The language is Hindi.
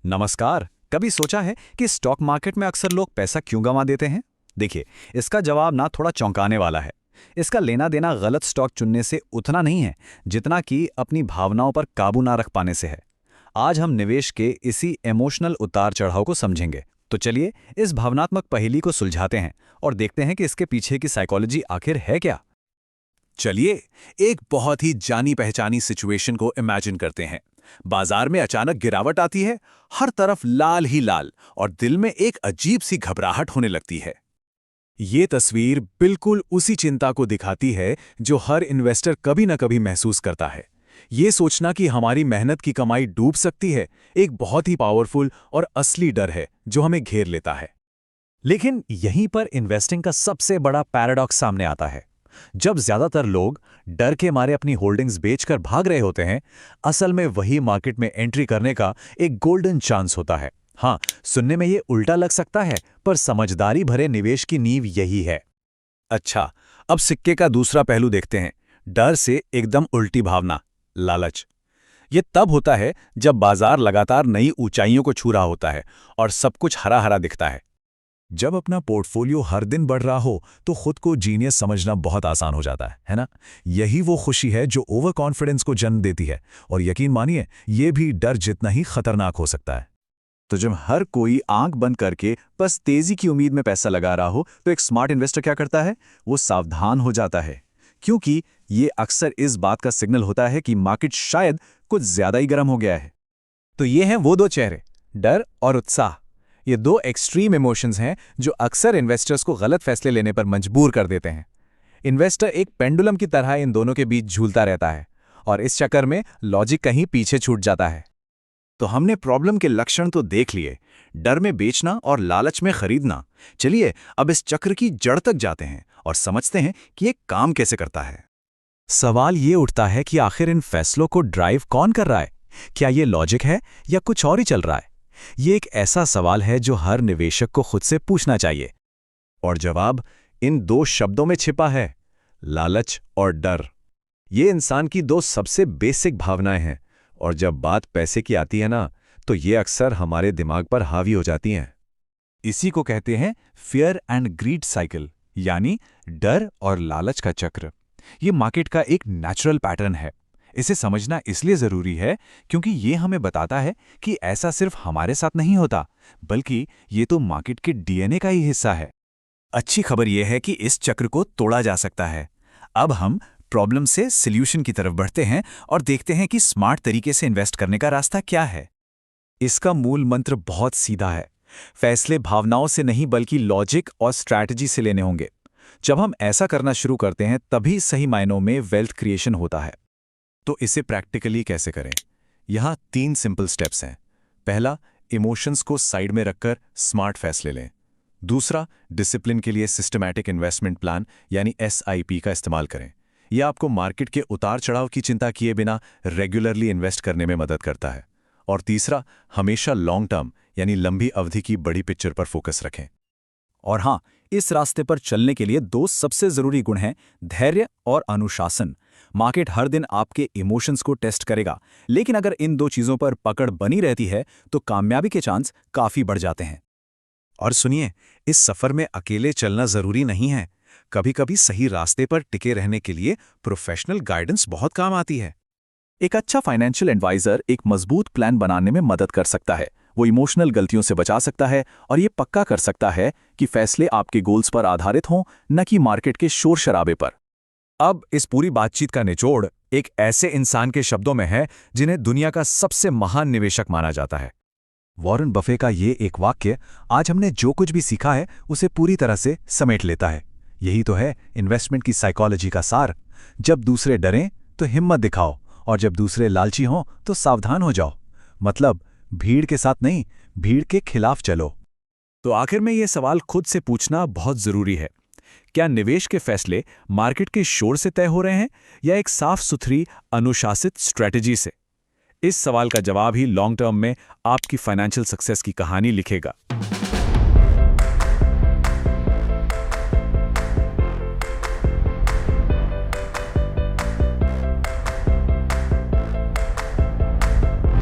नमस्कार। कभी सोचा है कि स्टॉक मार्केट में अक्सर लोग पैसा क्यों गंवा देते हैं? देखिए, इसका जवाब ना थोड़ा चौंकाने वाला है। इसका लेना देना गलत स्टॉक चुनने से उतना नहीं है जितना कि अपनी भावनाओं पर काबू ना रख पाने से है। आज हम निवेश के इसी इमोशनल उतार चढ़ाव को समझेंगे। तो चलिए इस भावनात्मक पहेली को सुलझाते हैं और देखते हैं कि इसके पीछे की साइकोलॉजी आखिर है क्या। चलिए, एक बहुत ही जानी पहचानी सिचुएशन को इमेजिन करते हैं। बाजार में अचानक गिरावट आती है, हर तरफ लाल ही लाल, और दिल में एक अजीब सी घबराहट होने लगती है। ये तस्वीर बिल्कुल उसी चिंता को दिखाती है जो हर इन्वेस्टर कभी न कभी महसूस करता है। ये सोचना कि हमारी मेहनत की कमाई डूब सकती है, एक बहुत ही पावरफुल और असली डर है जो हमें घेर लेता है। लेकिन यहीं पर इन्वेस्टिंग का सबसे बड़ा पैराडॉक्स सामने आता है। जब ज्यादातर लोग डर के मारे अपनी होल्डिंग्स बेचकर भाग रहे होते हैं, असल में वही मार्केट में एंट्री करने का एक गोल्डन चांस होता है। हाँ, सुनने में ये उल्टा लग सकता है, पर समझदारी भरे निवेश की नींव यही है। अच्छा, अब सिक्के का दूसरा पहलू देखते हैं। डर से एकदम उल्टी भावना, लालच। ये तब होता है जब बाजार लगातार नई ऊंचाइयों को छू रहा होता है और सब कुछ हरा हरा दिखता है। जब अपना पोर्टफोलियो हर दिन बढ़ रहा हो तो खुद को जीनियस समझना बहुत आसान हो जाता है ना? यही वो खुशी है जो ओवर कॉन्फिडेंस को जन्म देती है, और यकीन मानिए ये भी डर जितना ही खतरनाक हो सकता है। तो जब हर कोई आंख बंद करके बस तेजी की उम्मीद में पैसा लगा रहा हो, तो एक स्मार्ट इन्वेस्टर क्या करता है? वो सावधान हो जाता है, क्योंकि ये अक्सर इस बात का सिग्नल होता है कि मार्केट शायद कुछ ज्यादा ही गर्म हो गया है। तो ये हैं वो दो चेहरे, डर और उत्साह। ये दो एक्सट्रीम इमोशंस हैं जो अक्सर इन्वेस्टर्स को गलत फैसले लेने पर मजबूर कर देते हैं। इन्वेस्टर एक पेंडुलम की तरह इन दोनों के बीच झूलता रहता है, और इस चक्कर में लॉजिक कहीं पीछे छूट जाता है। तो हमने प्रॉब्लम के लक्षण तो देख लिए, डर में बेचना और लालच में खरीदना। चलिए अब इस चक्र की जड़ तक जाते हैं और समझते हैं कि ये काम कैसे करता है। सवाल ये उठता है कि आखिर इन फैसलों को ड्राइव कौन कर रहा है? क्या ये लॉजिक है या कुछ और ही चल रहा है? ये एक ऐसा सवाल है जो हर निवेशक को खुद से पूछना चाहिए। और जवाब इन दो शब्दों में छिपा है, लालच और डर। ये इंसान की दो सबसे बेसिक भावनाएं हैं, और जब बात पैसे की आती है ना, तो ये अक्सर हमारे दिमाग पर हावी हो जाती हैं। इसी को कहते हैं फियर एंड ग्रीड साइकिल, यानी डर और लालच का चक्र। ये मार्केट का एक नेचुरल पैटर्न है। इसे समझना इसलिए जरूरी है क्योंकि ये हमें बताता है कि ऐसा सिर्फ हमारे साथ नहीं होता, बल्कि ये तो मार्केट के डीएनए का ही हिस्सा है। अच्छी खबर यह है कि इस चक्र को तोड़ा जा सकता है। अब हम प्रॉब्लम से सॉल्यूशन की तरफ बढ़ते हैं और देखते हैं कि स्मार्ट तरीके से इन्वेस्ट करने का रास्ता क्या है। इसका मूल मंत्र बहुत सीधा है। फैसले भावनाओं से नहीं बल्कि लॉजिक और स्ट्रैटेजी से लेने होंगे। जब हम ऐसा करना शुरू करते हैं तभी सही मायनों में वेल्थ क्रिएशन होता है। तो इसे प्रैक्टिकली कैसे करें? यहाँ 3 सिंपल स्टेप्स हैं। पहला, इमोशंस को साइड में रखकर स्मार्ट फैसले लें। दूसरा, डिसिप्लिन के लिए सिस्टमैटिक इन्वेस्टमेंट प्लान यानी SIP का इस्तेमाल करें। यह आपको मार्केट के उतार चढ़ाव की चिंता किए बिना रेगुलरली इन्वेस्ट करने में मदद करता है। और तीसरा, हमेशा लॉन्ग टर्म यानी लंबी अवधि की बड़ी पिक्चर पर फोकस रखें। और हाँ, इस रास्ते पर चलने के लिए 2 सबसे जरूरी गुण हैं, धैर्य और अनुशासन। मार्केट हर दिन आपके इमोशंस को टेस्ट करेगा, लेकिन अगर इन 2 चीजों पर पकड़ बनी रहती है तो कामयाबी के चांस काफी बढ़ जाते हैं। और सुनिए, इस सफर में अकेले चलना जरूरी नहीं है। कभी कभी सही रास्ते पर टिके रहने के लिए प्रोफेशनल गाइडेंस बहुत काम आती है। एक अच्छा फाइनेंशियल एडवाइजर एक मजबूत प्लान बनाने में मदद कर सकता है। वो इमोशनल गलतियों से बचा सकता है और ये पक्का कर सकता है कि फैसले आपके गोल्स पर आधारित हों, न कि मार्केट के शोर शराबे पर। अब इस पूरी बातचीत का निचोड़ एक ऐसे इंसान के शब्दों में है जिन्हें दुनिया का सबसे महान निवेशक माना जाता है। वॉरेन बफे का ये एक वाक्य आज हमने जो कुछ भी सीखा है उसे पूरी तरह से समेट लेता है। यही तो है इन्वेस्टमेंट की साइकोलॉजी का सार। जब दूसरे डरें तो हिम्मत दिखाओ, और जब दूसरे लालची हों तो सावधान हो जाओ। मतलब भीड़ के साथ नहीं, भीड़ के खिलाफ चलो। तो आखिर में ये सवाल खुद से पूछना बहुत जरूरी है, क्या निवेश के फैसले मार्केट के शोर से तय हो रहे हैं या एक साफ सुथरी अनुशासित स्ट्रैटेजी से? इस सवाल का जवाब ही लॉन्ग टर्म में आपकी फाइनेंशियल सक्सेस की कहानी लिखेगा।